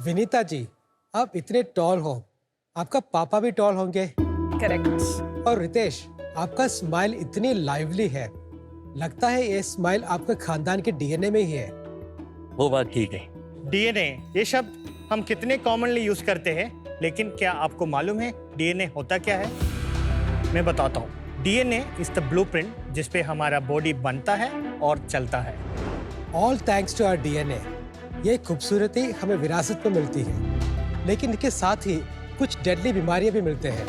विनीता जी, आप इतने टॉल हो, आपका पापा भी टॉल होंगे। करेक्ट। और रितेश, आपका स्माइल इतनी लाइवली है, लगता है ये स्माइल आपके खानदान के डीएनए में ही है। वो बात ठीक है। डीएनए ये शब्द हम कितने कॉमनली यूज करते हैं, लेकिन क्या आपको मालूम है डीएनए होता क्या है? मैं बताता हूँ। डीएनए इज द ब्लूप्रिंट जिस पे हमारा बॉडी बनता है और चलता है। All thanks to our DNA. ये खूबसूरती हमें विरासत में मिलती है, लेकिन इसके साथ ही कुछ डेडली बीमारियां भी मिलते हैं।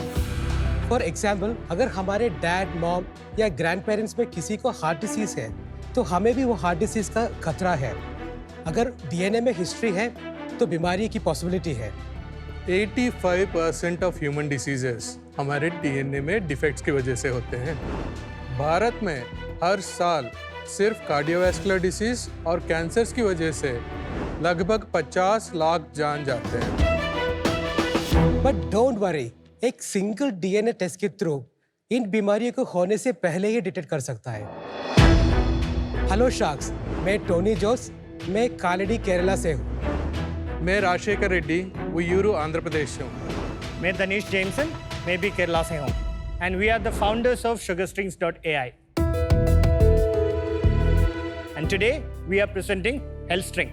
फॉर एग्जाम्पल, अगर हमारे डैड, मॉम या ग्रैंड पेरेंट्स में किसी को हार्ट डिसीज है, तो हमें भी वो हार्ट डिसीज का खतरा है। अगर डीएनए में हिस्ट्री है, तो बीमारी की पॉसिबिलिटी है। 85% ऑफ ह्यूमन डिसीजेस हमारे डीएनए में डिफेक्ट्स की वजह से होते हैं। भारत में हर साल सिर्फ कार्डियोवैस्कुलर डिसीज और कैंसर्स की वजह से लगभग 50 लाख जान जाते हैं। बट डोंट वरी, एक सिंगल डीएनए टेस्ट के थ्रू इन बीमारियों को होने से पहले ही डिटेक्ट कर सकता है। हेलो शार्क्स, मैं टोनी जोस, मैं कालेडी केरला से हूँ। मैं राजशेखर रेड्डी, उय्यूरू आंध्र प्रदेश से हूँ। मैं दनीश जेमसन, मैं भी केरला से हूँ। And we are the founders of sugarstrings.ai। And today we are presenting Healthstring.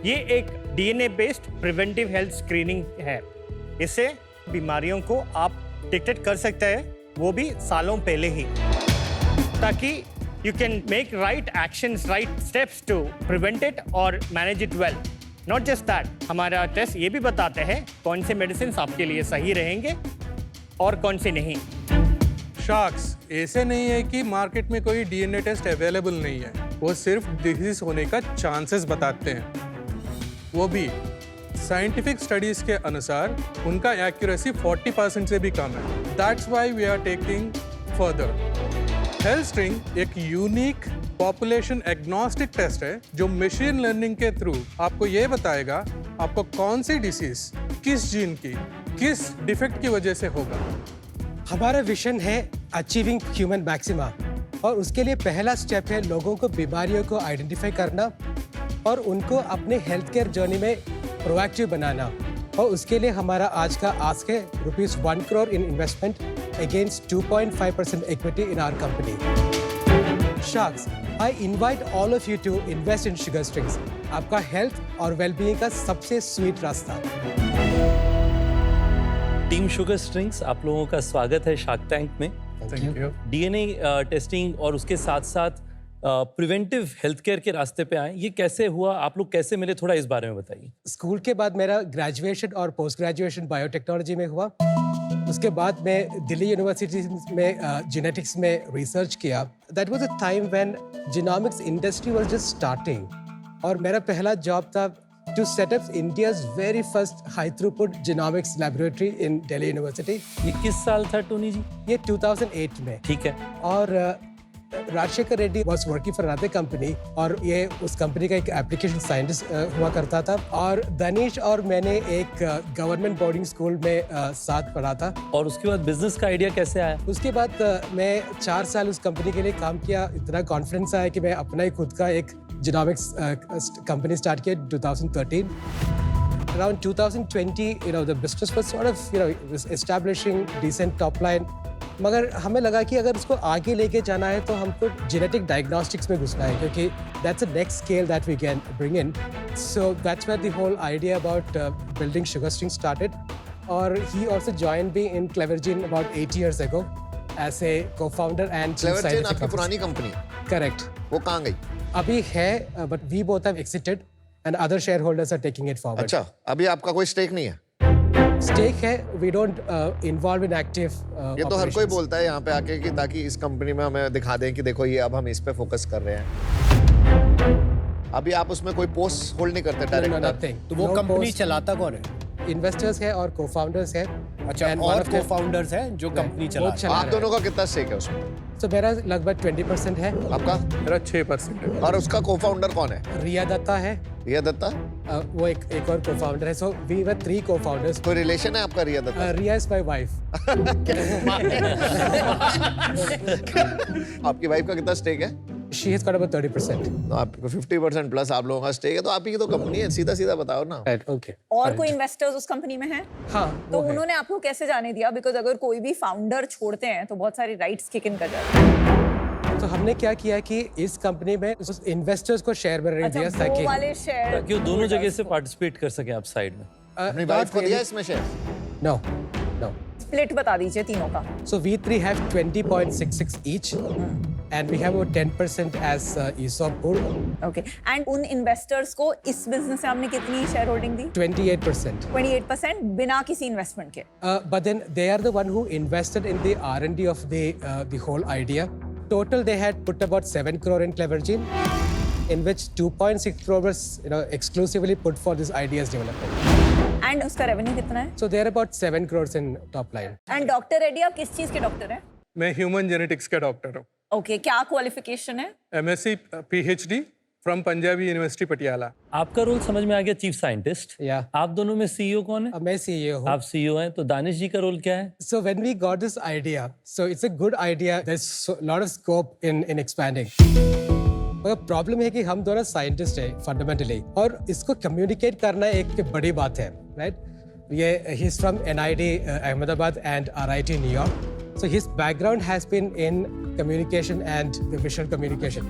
ये एक DNA based preventive health screening है। इससे बीमारियों को आप डिटेक्ट कर सकते हैं, वो भी सालों पहले ही, ताकि you can make right actions, right steps to prevent it और manage it well. Not just that, हमारा टेस्ट ये भी बताते हैं कौन से मेडिसिन आपके लिए सही रहेंगे और कौन से नहीं। शार्क्स, ऐसे नहीं है कि मार्केट में कोई डीएनए टेस्ट अवेलेबल नहीं है। वो सिर्फ डिसीज होने का चांसेस बताते हैं। वो भी साइंटिफिक स्टडीज के अनुसार उनका एक्यूरेसी 40% से भी कम है। That's why we are taking further. Healthstring एक यूनिक पॉपुलेशन एग्नोस्टिक टेस्ट है जो मशीन लर्निंग के थ्रू आपको ये बताएगा आपको कौन सी डिसीज किस जीन की किस डिफेक्ट की वजह से होगा। हमारा विजन है अचीविंग ह्यूमन मैक्सिमा, और उसके लिए पहला स्टेप है लोगों को बीमारियों को आइडेंटिफाई करना और उनको अपने हेल्थ केयर जर्नी में प्रोएक्टिव बनाना। और उसके लिए हमारा आज का आस्क है ₹1 crore in investment against 2.5% equity in our company. Sharks, I invite all of you to invest in sugar strings, आपका हेल्थ और वेलबीइंग का सबसे स्वीट रास्ता। टीम शुगर स्ट्रिंग्स, आप लोगों का स्वागत है शार्क टैंक में। Thank you. डीएनए टेस्टिंग और उसके साथ साथ प्रिवेंटिव हेल्थ केयर के रास्ते पे आए, ये कैसे हुआ? आप लोग कैसे मिले, थोड़ा इस बारे में बताइए। स्कूल के बाद मेरा ग्रेजुएशन और पोस्ट ग्रेजुएशन बायोटेक्नोलॉजी में हुआ। उसके बाद मैं दिल्ली यूनिवर्सिटी में जेनेटिक्स में रिसर्च किया। That was a time when genomics industry was just starting, और मेरा पहला जॉब था to set up India's very first high throughput genomics laboratory in Delhi university. ये किस साल था टोनी जी? ये 2008 में। ठीक है। और Rajashekar Reddy was working for another company, और ये उस कंपनी का एक एप्लीकेशन साइंटिस्ट हुआ करता था। और दनीश और मैंने एक गवर्नमेंट बोर्डिंग स्कूल में साथ पढ़ा था। और उसके बाद बिजनेस का आइडिया कैसे आया? उसके बाद मैं 4 साल उस कंपनी के लिए काम किया। इतना कॉन्फिडेंस आया कि मैं अपना ही खुद का एक जीनोमिक्स कंपनी स्टार्ट किया 2013। Around 2020, the business was sort of, was establishing decent top line. मगर हमें लगा कि अगर उसको आगे लेके जाना है तो हमको जेनेटिक डायग्नोस्टिक्स में घुसना है, क्योंकि that's the next scale that we can bring in. So that's where the whole idea about building SugarString started. और he also joined me in Clevergene about 8 years ago as a co-founder and chief Clevergene scientific आपकी officer. पुरानी company? Correct. वो कहाँ गई? अभी है, but we both have exited and other shareholders are taking it forward. अच्छा, अभी आपका कोई स्टेक नहीं है? Stake है, we don't involve in active ये तो हर कोई operations. बोलता है यहाँ पे आके कि ताकि इस कंपनी में हमें दिखा दें कि देखो ये अब हम इस पे फोकस कर रहे हैं। अभी आप उसमें कोई पोस्ट होल्ड नहीं करते No, डायरेक्टर? nothing. तो वो No कंपनी post. चलाता कौन है? इन्वेस्टर्स है और को-फाउंडर्स है। अच्छा, And one और of them- को-फाउंडर्स हैं जो कंपनी चला बहुत रहे चला आप रहा दोनों का कितना स्टेक है उसमें? है। तो मेरा लगभग 20% है। आपका? मेरा 6% है। और उसका को-फाउंडर कौन है? रिया दत्ता है, रिया दत्ता? वो एक और को-फाउंडर है। So we were 3 co-founders. कोई रिलेशन है आपका Riya Dutta? Riya is my wife. आपकी वाइफ का कितना स्टेक है? She has got about 30%. तो आपको 50% प्लस आप लोगों का स्टेक है, तो आप ही की तो कंपनी है, सीधा सीधा बताओ ना। Right, okay. और कोई इन्वेस्टर्स उस कंपनी में हैं? हाँ, तो वो है। उन्होंने आपको कैसे जाने दिया? बिकॉज अगर कोई भी फाउंडर छोड़ते हैं तो बहुत सारी राइट्स किक इन कर जाते हैं। तो हमने क्या किया कि इस कंपनी में उस इन्वेस्टर्स को शेयर में रख दिया अच्छा, वो ताकि वाले शेयर ताकि वो दोनों जगह से पार्टिसिपेट कर सकें आप साइड में। अपनी वाइफ को दिया इसमें शेयर? No, no. स्प्लिट बता दीजिए तीनों का। So we three have 20.66 each, and we have about 10% as ESOP pool, okay and उन इन्वेस्टर्स को इस बिजनेस में आपने कितनी शेयर होल्डिंग दी? 28%. 28% बिना किसी इन्वेस्टमेंट के। But then they are the one who invested in the R&D of the whole idea. Total, they had put about 7 crore in Clevergene, in which 2.6 crore was exclusively put for this ideas development. And उसका revenue कितना है? So they're about 7 crores in top line. And doctor Reddy आप किस चीज के doctor हैं? मैं human genetics का डॉक्टर हूँ। ओके क्या क्वालिफिकेशन है? MSc PhD from Punjabi university Patiala. आपका रोल समझ में आ गया, चीफ साइंटिस्ट। Yeah. आप दोनों में सीईओ कौन है? मैं CEO हूँ. आप सीईओ हैं, तो दानिश जी का रोल क्या है? So when we got this idea, so it's a good idea. There's a lot of scope in expanding. मगर प्रॉब्लम है कि हम दोनों साइंटिस्ट हैं फंडामेंटली, और इसको कम्युनिकेट करना एक बड़ी बात है, राइट? ये he is from NIT Ahmedabad and RIT New York. So his background has been in communication and the visual communication.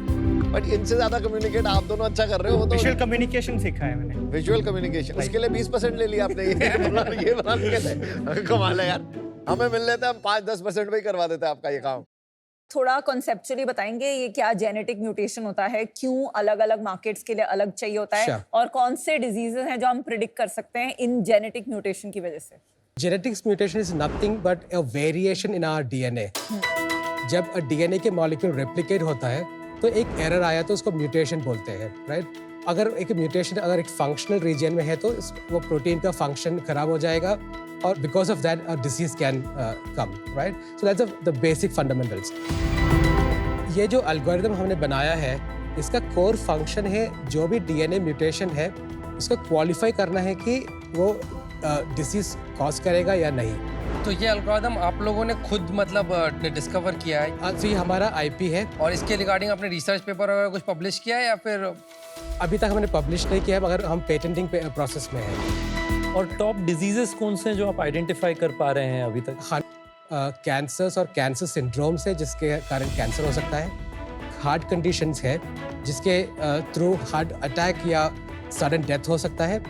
But इनसे ज्यादा कम्युनिकेट आप दोनों अच्छा कर रहे हो। वो तो विजुअल कम्युनिकेशन सीखा है मैंने। विजुअल कम्युनिकेशन, उसके लिए 20% ले लिया आपने। ये बना कैसे? कमाल है यार। हमें मिल लेते, हम 5-10% में ही करवा देते आपका ये काम। थोड़ा कॉन्सेप्चुअली बताएंगे ये क्या जेनेटिक म्यूटेशन होता है, क्यों अलग अलग मार्केट्स के लिए अलग चाहिए होता है, Sure. और कौन से डिजीजेस हैं जो हम प्रिडिक्ट कर सकते हैं इन जेनेटिक म्यूटेशन की वजह से? Genetics mutation is nothing but a variation in our DNA. जब DNA के मॉलिक्यूल रेप्लिकेट होता है तो एक एरर आया तो उसको म्यूटेशन बोलते हैं, राइट? अगर एक म्यूटेशन अगर एक फंक्शनल रीजन में है तो वो प्रोटीन का फंक्शन खराब हो जाएगा, और because of that a disease can come, right? So that's the basic fundamentals. ये जो एल्गोरिथम हमने बनाया है, इसका कोर फंक्शन है जो भी DNA म्यूटेशन है उसको क्वालिफाई करना है कि वो डिसीज कॉज करेगा या नहीं. तो ये एल्गोरिथम आप लोगों ने खुद मतलब डिस्कवर किया है, तो ये हमारा IP है. और इसके रिगार्डिंग आपने रिसर्च पेपर वगैरह कुछ पब्लिश किया है या फिर? अभी तक हमने पब्लिश नहीं किया है, मगर हम पेटेंटिंग प्रोसेस में हैं. और टॉप डिजीजेस कौन से हैं जो आप आइडेंटिफाई कर पा रहे हैं अभी तक? कैंसर्स और कैंसर सिंड्रोम्स है जिसके कारण कैंसर हो सकता है. हार्ट कंडीशंस है जिसके थ्रू हार्ट अटैक या सडन डेथ हो सकता है.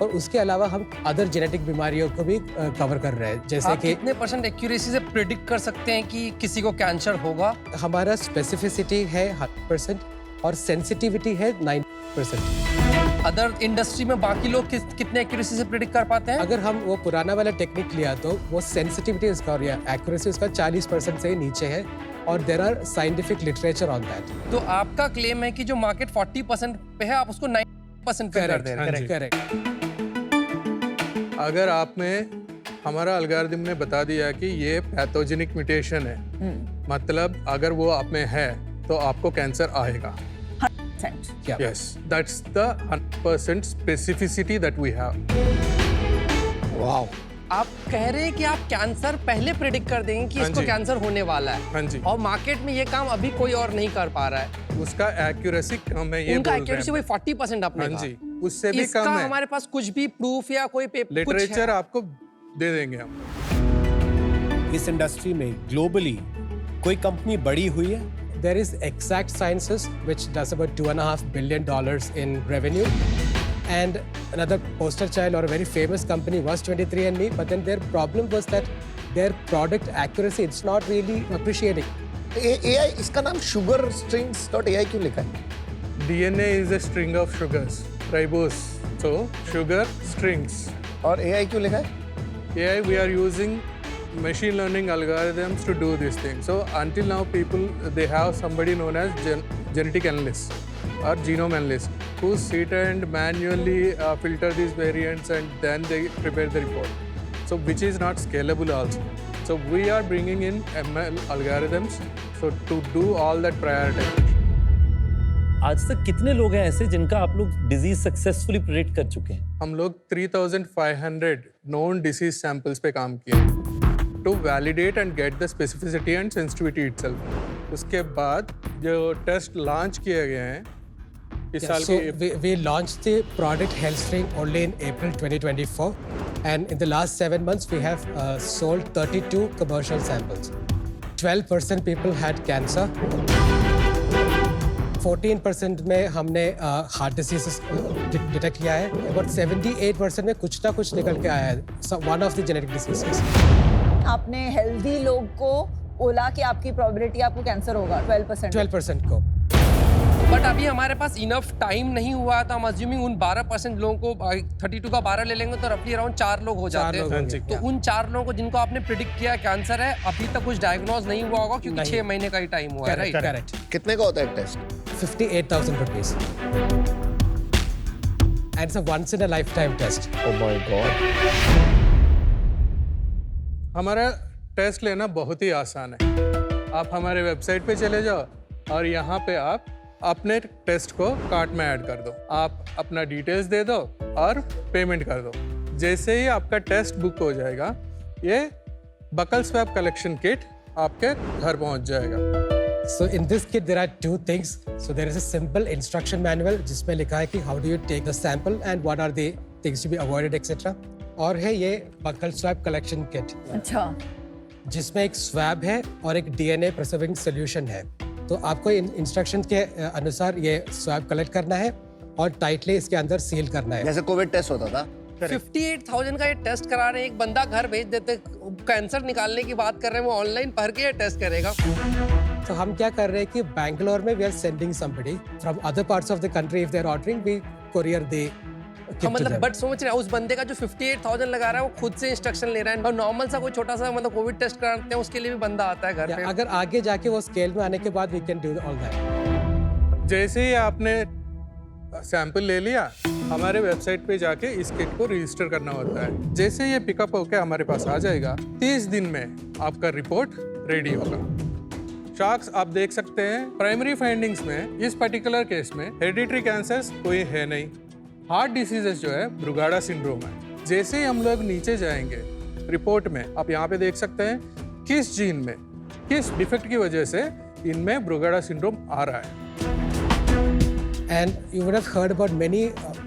और उसके अलावा हम अदर जेनेटिक बीमारियों को भी कवर कर रहे हैं, जैसे आप कि कितने % एक्यूरेसी से प्रिडिक्ट कर सकते हैं कि किसी को कैंसर होगा? हमारा स्पेसिफिसिटी है 100% और सेंसिटिविटी है 90%. अदर इंडस्ट्री में बाकी लोग कितने एक्यूरेसी से प्रिडिक्ट कर पाते हैं? अगर हम वो पुराना वाला टेक्निक लिया तो वो सेंसिटिविटी उसका और एक्यूरेसी उसका 40% से ही नीचे है, और there are scientific literature on that. तो आपका क्लेम है कि जो मार्केट 40% पे है आप उसको 90% पे कर दे रहे हैं। हाँ जी। करेक्ट. अगर आपने हमारा अलगारिदम ने बता दिया कि ये पैथोजेनिक म्यूटेशन है, मतलब अगर वो आप में है तो आपको कैंसर आएगा. Yeah. Yes, that's the 100% specificity that we have. Wow. आप कह रहे हैं कि आप कैंसर पहले प्रिडिक्ट कर देंगे कि हाँ इसको जी। कैंसर होने वाला है, हाँ जी। और मार्केट में ये काम अभी कोई और नहीं कर पा रहा है। उसका एक्यूरेसी कम है, ये उनका बोल रहे एक्यूरेसी हैं. वही 40% आपने हाँ कहा। जी, उससे भी इसका कम है. हमारे पास कुछ भी प्रूफ या कोई पेपर लिटरेचर आपको दे देंगे हम. इस इंडस्ट्री में ग्लोबली कोई कंपनी बड़ी हुई है? There is Exact Sciences, which does about $2.5 billion in revenue. And another poster child or a very famous company was 23andMe, but then their problem was that their product accuracy, it's not really appreciating. AI, इसका नाम sugar strings.ai क्यों लिखा है? DNA is a string of sugars, ribose. So sugar strings. और AI क्यों लिखा है? AI, we are using machine learning algorithms to do this thing. So until now, people they have somebody known as genetic analyst or genome analyst who sit and manually filter these variants and then they prepare the report. So which is not scalable also. So we are bringing in ML algorithms so to do all that prioritization. आज तक कितने लोग हैं ऐसे जिनका आप लोग disease successfully predict कर चुके हैं? हम लोग 3,500 known disease samples पे काम किए. to validate and get the specificity and sensitivity itself. उसके बाद जो टेस्ट लॉन्च किए गए हैं इस Yeah, साल so के we launched the product HealthString only in April 2024, and in the last 7 months we have sold 32 commercial samples. 12% people had cancer. 14% में हमने हार्ट डिसीज डिटेक्ट किया है. About 78% में कुछ ना कुछ निकल के आया है. So one of the genetic diseases. आपने हेल्दी लोग को बोला कि आपकी प्रोबेबिलिटी आपको कैंसर होगा 12%. 12% को. बट अभी हमारे पास इनफ टाइम नहीं हुआ तो हम अज्यूमिंग उन 12% लोगों को 32 का 12 ले लेंगे तो रफली अराउंड 4 लोग हो जाते लोग हैं. होंगे, तो उन 4 लोगों को जिनको आपने प्रिडिक्ट किया कैंसर है अभी तक कुछ डायग्नोज नहीं हुआ होगा क्योंकि 6 महीने का ही टाइम हुआ है. राइट. Correct. कितने का होता है एक test? 58,000 rupees. And it's a once in a lifetime test. Oh my God. हमारा टेस्ट लेना बहुत ही आसान है. आप हमारे वेबसाइट पे चले जाओ और यहाँ पे आप अपने टेस्ट को कार्ट में ऐड कर दो. आप अपना डिटेल्स दे दो और पेमेंट कर दो. जैसे ही आपका टेस्ट बुक हो जाएगा ये बकल स्वैब कलेक्शन किट आपके घर पहुँच जाएगा. So in this kit there are two things. So there is a simple instruction manual जिसमें लिखा है कि how do you take the sample and what are the things to be avoided etc. और है ये बकल स्वैब कलेक्शन किट अच्छा. जिसमें एक स्वैब है और एक DNA प्रिजर्विंग सोल्यूशन है. तो आपको इन इंस्ट्रक्शन के अनुसार ये स्वैब कलेक्ट करना है और टाइटली इसके अंदर सील करना है. जैसे कोविड टेस्ट होता था. 58,000 का ये टेस्ट करा रहे हैं. एक बंदा घर भेज देते कैंसर निकालने की बात कर रहे हैं वो ऑनलाइन पढ़ के ये टेस्ट करेगा. तो हम क्या कर रहे हैं कि बैंगलोर में we are sending somebody from other parts of the country if they are ordering we courier they. हाँ, मतलब बट सोच रहे हैं उस बंदे का जो 58,000 लगा रहा है वो खुद से इंस्ट्रक्शन ले रहा है और नॉर्मल सा कोई छोटा सा मतलब कोविड टेस्ट कराते हैं उसके लिए भी बंदा आता है घर पे. अगर आगे जाके वो स्केल में आने के बाद we can do all that. जैसे ही आपने सैंपल ले लिया हमारे वेबसाइट पे जाके इस किट को रजिस्टर करना होता है. जैसे ये पिकअप होकर हमारे पास आ जाएगा 30 दिन में आपका रिपोर्ट रेडी होगा. शॉक्स आप देख सकते हैं प्राइमरी फाइंडिंग्स में इस पर्टिकुलर केस में हेरिडिटरी कैंसर्स कोई है नहीं. हार्ट डिसीजेस जो है ब्रुगाडा सिंड्रोम है. जैसे ही हम लोग नीचे जाएंगे रिपोर्ट में आप यहाँ पे देख सकते हैं किस जीन में किस डिफेक्ट की वजह से इनमें ब्रुगाडा सिंड्रोम आ रहा है. And you would have heard about many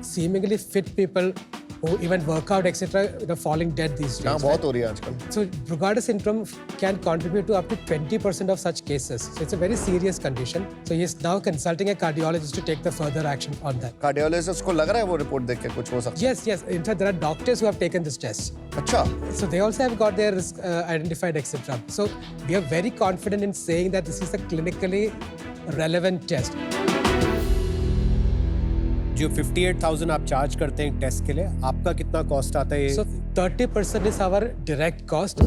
seemingly fit people who even work out etc. falling dead these days. हाँ बहुत हो रही है आजकल. So Brugada syndrome can contribute to up to 20% of such cases. So it's a very serious condition. So he is now consulting a cardiologist to take the further action on that. Cardiologist को लग रहा है वो report देख के कुछ हो सकता है. Yes. In fact, there are doctors who have taken this test. अच्छा. So they also have got their risk identified etc. So we are very confident in saying that this is a clinically relevant test. जो 58,000 आप charge करते हैं test के लिए आपका कितना cost आता है? So 30% is our direct cost.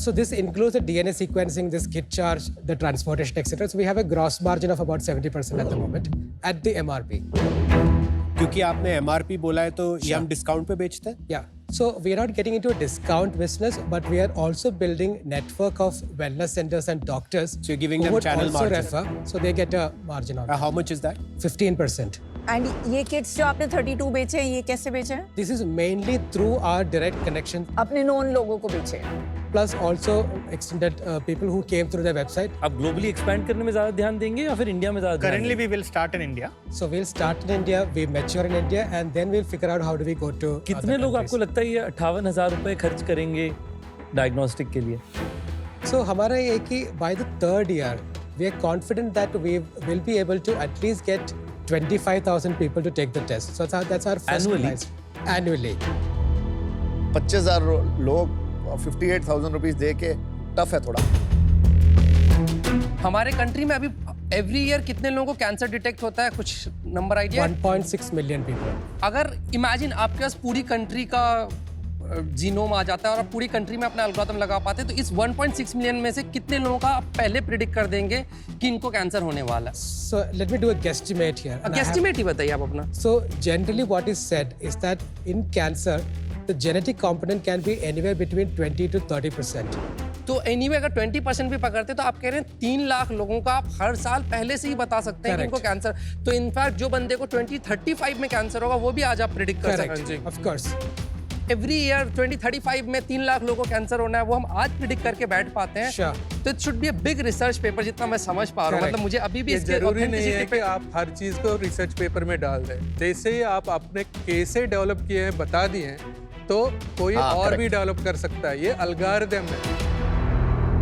So this includes the DNA sequencing, this kit charge, the transportation, etc. So we have a gross margin of about 70% at the moment at the MRP. क्योंकि आपने MRP बोला है तो ये हम discount पे बेचते हैं? Yeah. So we are not getting into a discount business, but we are also building network of wellness centers and doctors. So you're giving who them would channel also margin. refer, so they get a margin on How much is that? 15%. And ये kits जो आपने 32 बेचे हैं ये कैसे बेचे हैं? This is mainly through our direct connection, अपने नोन लोगों को बेचे हैं. plus also extended people who came through the website. आप ग्लोबली एक्सपैंड करने में ज्यादा ध्यान देंगे या फिर इंडिया में ज्यादा ध्यान Currently, देंगे? we will start in India. So we'll start in India, we mature in India, and then we'll figure out how do we go to कितने other लोग countries. आपको लगता है ये 58,000 रुपए खर्च करेंगे डायग्नोस्टिक के लिए? So हमारा ये है कि by the third year, we are confident that we will be able to at least get 25,000 people to take the test. So that's our first Annually? milestone. Annually. 25,000 लोग 58,000 रुपीस दे के tough है थोड़ा. हमारे country में अभी every year कितने लोगों को कैंसर डिटेक्ट होता है कुछ नंबर आइडिया? 1.6 million people. अगर इमेजिन आपके पास पूरी कंट्री का जीनोम आ जाता है और आप पूरी कंट्री में अपना एल्गोरिथम लगा पाते हैं तो इस 1.6 मिलियन में से कितने लोगों का आप पहले प्रिडिक्ट कर देंगे कि इनको कैंसर होने वाला है? So let me do a guesstimate here. And I have- estimate ही बताइए आप अपना. So generally what is said is that in cancer, the genetic component can be anywhere between 20 to 30%. तो एनीवे अगर 20% भी पकड़ते तो आप कह रहे हैं 3 लाख लोगों का आप हर साल पहले से ही बता सकते हैं कि Correct. इनको कैंसर. तो इनफैक्ट जो बंदे को 2035 में कैंसर होगा वो भी आज आप प्रिडिक्ट कर सकते हैं. Correct. Of course. Every year 2035 में 3 लाख लोगों को कैंसर होना है, वो हम आज प्रिडिक्ट करके बैठ पाते हैं। Sure. तो it should be a big research paper, जितना मैं समझ पा रहा हूँ। Correct. मतलब मुझे अभी भी ये इसके जरूरी नहीं है authenticity कि पे आप हर चीज को रिसर्च पेपर में डाल दें। जैसे ही आप अपने कैसे डेवलप किए हैं बता दिए हैं, तो कोई हाँ, और भी correct. डेवलप कर सकता है। ये अलगारिदम है।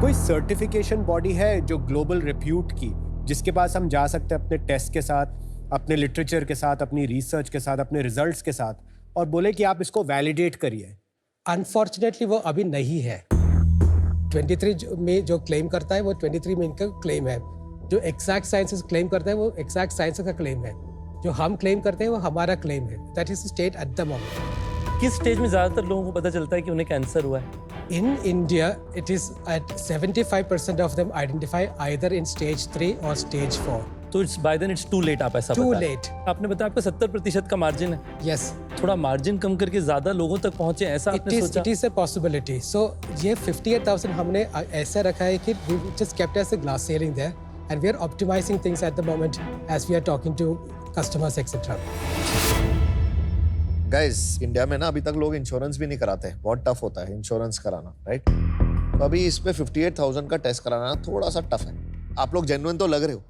कोई सर्टिफिकेशन बॉडी है जो ग्लोबल रिप्यूट की, जिसके पास हम जा सकते हैं अपने टेस्ट के साथ, अपने लिटरेचर के साथ, अपनी रिसर्च के साथ, अपने रिजल्ट्स के साथ, और बोले कि आप इसको वैलिडेट करिए? अनफॉर्चुनेटली वो अभी नहीं है। 23 में जो क्लेम करता है वो 23 में इनका क्लेम है। जो एग्जैक्ट साइंसेस क्लेम करता है वो एग्जैक्ट साइंसेस का क्लेम है। जो हम क्लेम करते हैं वो हमारा क्लेम है। That is state at the moment. किस स्टेज में ज्यादातर लोगों को पता चलता है कि उन्हें कैंसर हुआ है? In India, it is at 75% of them identify either in stage 3 or stage 4. तो it's by then it's too late, आप ऐसा Too बता रहे हैं। late. आपने बताया आपका 70% का मार्जिन है। Yes, थोड़ा मार्जिन कम करके ज्यादा लोगों तक पहुंचे, ऐसा आपने सोचा? it is a possibility. So ये 58,000 हमने ऐसा रखा है कि we just kept as a glass ceiling there, and we are optimizing things at the moment as we are talking to customers, etc. Guys, India में ना अभी तक लोग इंश्योरेंस भी नहीं कराते। बहुत टफ होता है इंश्योरेंस कराना, राइट? तो अभी इस पे 58,000 का टेस्ट कराना थोड़ा सा टफ है। आप लोग जेन्युइन तो लग रहे हो,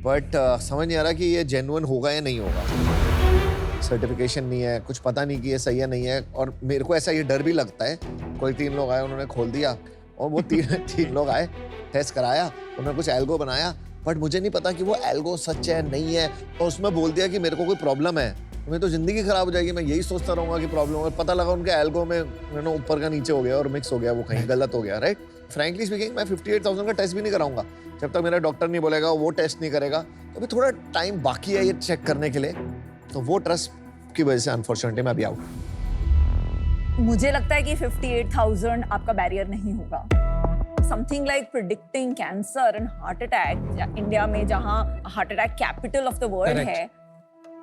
बट समझ नहीं आ रहा कि ये जेन्युइन होगा या नहीं होगा। सर्टिफिकेशन नहीं है, कुछ पता नहीं कि ये सही है नहीं है। और मेरे को ऐसा ये डर भी लगता है, कोई 3 लोग आए, उन्होंने खोल दिया, और वो तीन लोग आए, टेस्ट कराया, उन्होंने कुछ एल्गो बनाया, बट मुझे नहीं पता कि वो एल्गो सच है नहीं है, और उसमें बोल दिया कि मेरे को कोई प्रॉब्लम है। मेरी तो जिंदगी खराब हो जाएगी। मैं यही सोचता रहूंगा कि प्रॉब्लम है, पता लगा उनके एल्गो में ऊपर का नीचे हो गया और मिक्स हो गया, वो कहीं गलत हो गया, राइट? फ्रैंकली स्पीकिंग, मैं 58,000 का टेस्ट भी नहीं कराऊंगा जब तक मेरा डॉक्टर नहीं बोलेगा वो टेस्ट नहीं करेगा। तो अभी थोड़ा टाइम बाकी है ये चेक करने के लिए, तो वो ट्रस्ट की वजह से अनफॉर्चुनेटली मैं अभी आउट। मुझे लगता है कि 58,000 आपका बैरियर नहीं होगा। Something like predicting cancer and heart attack, India में जहां heart attack capital of the world Correct. है,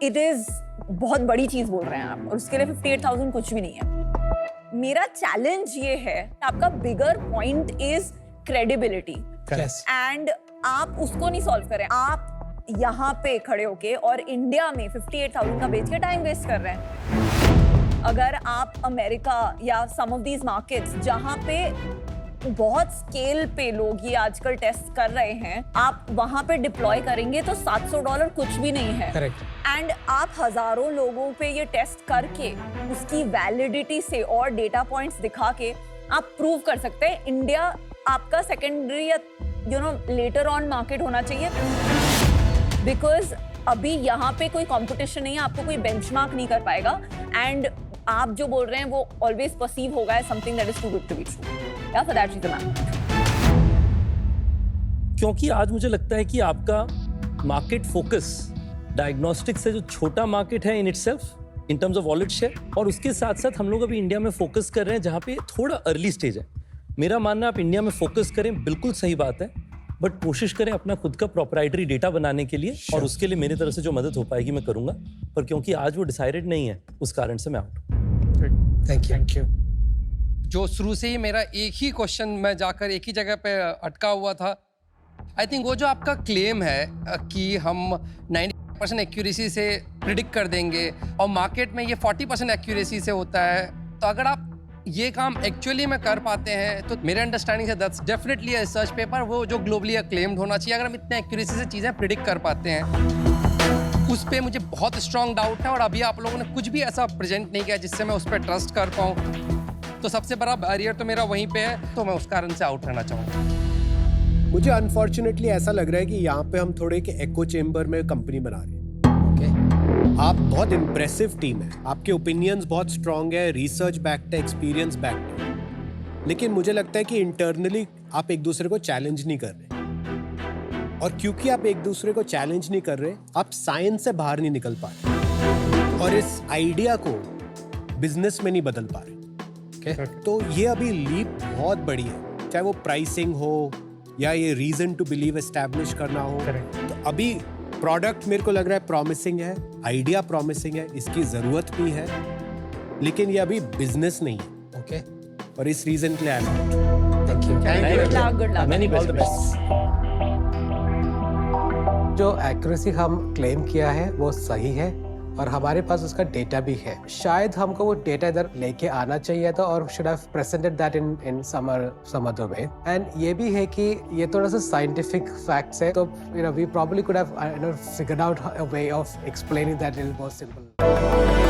इट इज बहुत बड़ी चीज बोल रहे हैं आप, और उसके लिए 58,000 कुछ भी नहीं है। मेरा चैलेंज ये है, आपका bigger point is credibility, Yes. And आप उसको नहीं सॉल्व करें। आप यहाँ पे खड़े होके और इंडिया में 58,000 का बेच के टाइम वेस्ट कर रहे हैं। अगर आप अमेरिका या सम ऑफ दीज मार्केट्स जहाँ पे बहुत स्केल पे लोग ये आजकल टेस्ट कर रहे हैं, आप वहां पे डिप्लॉय करेंगे तो $700 कुछ भी नहीं है। Correct. एंड आप हजारों लोगों पे ये टेस्ट करके उसकी वैलिडिटी से और डेटा पॉइंट्स दिखा के आप प्रूव कर सकते हैं इंडिया आपका सेकेंडरी या लेटर ऑन मार्केट होना चाहिए। बिकॉज अभी यहाँ पे कोई कंपटीशन नहीं है, आपको कोई बेंचमार्क नहीं कर पाएगा, एंड आप जो बोल रहे हैं वो ऑलवेज परसीव होगा as something that is too good to be true. या फॉर दैट रीजन क्योंकि आज मुझे लगता है कि आपका मार्केट फोकस डायग्नोस्टिक से जो छोटा मार्केट है in itself in terms of wallet share, और उसके साथ साथ हम लोग अभी इंडिया में फोकस कर रहे हैं जहाँ पे थोड़ा अर्ली स्टेज है। मेरा मानना है आप इंडिया में फोकस करें, बिल्कुल सही बात है, बट कोशिश करें अपना खुद का प्रोप्राइटरी डेटा बनाने के लिए, और उसके लिए मेरी तरफ से जो मदद हो पाएगी मैं करूंगा, पर क्योंकि आज वो डिसाइडेड नहीं है उस कारण से मैं आउट। Thank you. जो शुरू से ही मेरा एक ही क्वेश्चन मैं जाकर एक ही जगह पे अटका हुआ था। आई थिंक वो जो आपका क्लेम है कि हम 90% एक्यूरेसी से प्रिडिक्ट कर देंगे और मार्केट में ये 40% एक्यूरेसी से होता है, तो अगर आप ये काम एक्चुअली में कर पाते हैं तो मेरे अंडरस्टैंडिंग से that's definitely a research paper वो जो ग्लोबली अक्लेम्ड होना चाहिए। अगर हम इतने एक्यूरेसी से चीज़ें प्रिडिक्ट कर पाते हैं, उस पर मुझे बहुत स्ट्रॉन्ग डाउट है, और अभी आप लोगों ने कुछ भी ऐसा प्रेजेंट नहीं किया जिससे मैं उस पर ट्रस्ट कर पाऊँ। तो सबसे बड़ा बैरियर तो मेरा वहीं पे है, तो मैं उस कारण से आउट रहना चाहूँगा। मुझे अनफॉर्चुनेटली ऐसा लग रहा है कि यहाँ पे हम थोड़े एक एको चेम्बर में कंपनी बना रहे हैं। आप बहुत इम्प्रेसिव टीम है, आपके ओपिनियंस बहुत स्ट्रांग है, रिसर्च बैक्ड है, एक्सपीरियंस बैक्ड है, लेकिन मुझे लगता है कि इंटरनली आप एक दूसरे को चैलेंज नहीं कर रहे, और क्योंकि आप एक दूसरे को चैलेंज नहीं कर रहे, आप साइंस से बाहर नहीं निकल पा रहे और इस आइडिया को बिजनेस में नहीं बदल पा रहे। तो ये अभी लीप बहुत बड़ी है, चाहे वो प्राइसिंग हो या ये रीजन टू बिलीव एस्टैब्लिश करना हो। तो अभी प्रोडक्ट मेरे को लग रहा है प्रॉमिसिंग है, आइडिया प्रॉमिसिंग है, इसकी जरूरत भी है, लेकिन ये अभी बिजनेस नहीं है। Okay. और इस रीजन के लिए Thank you. Good luck, good luck. Many best. जो एक्यूरेसी हम क्लेम किया है वो सही है, और हमारे पास उसका डेटा भी है। शायद हमको वो डेटा इधर लेके आना चाहिए था और should have presented that in some other way. And ये भी है कि ये थोड़ा सा साइंटिफिक फैक्ट्स है, तो we probably could have figured out a way of explaining that in more simple.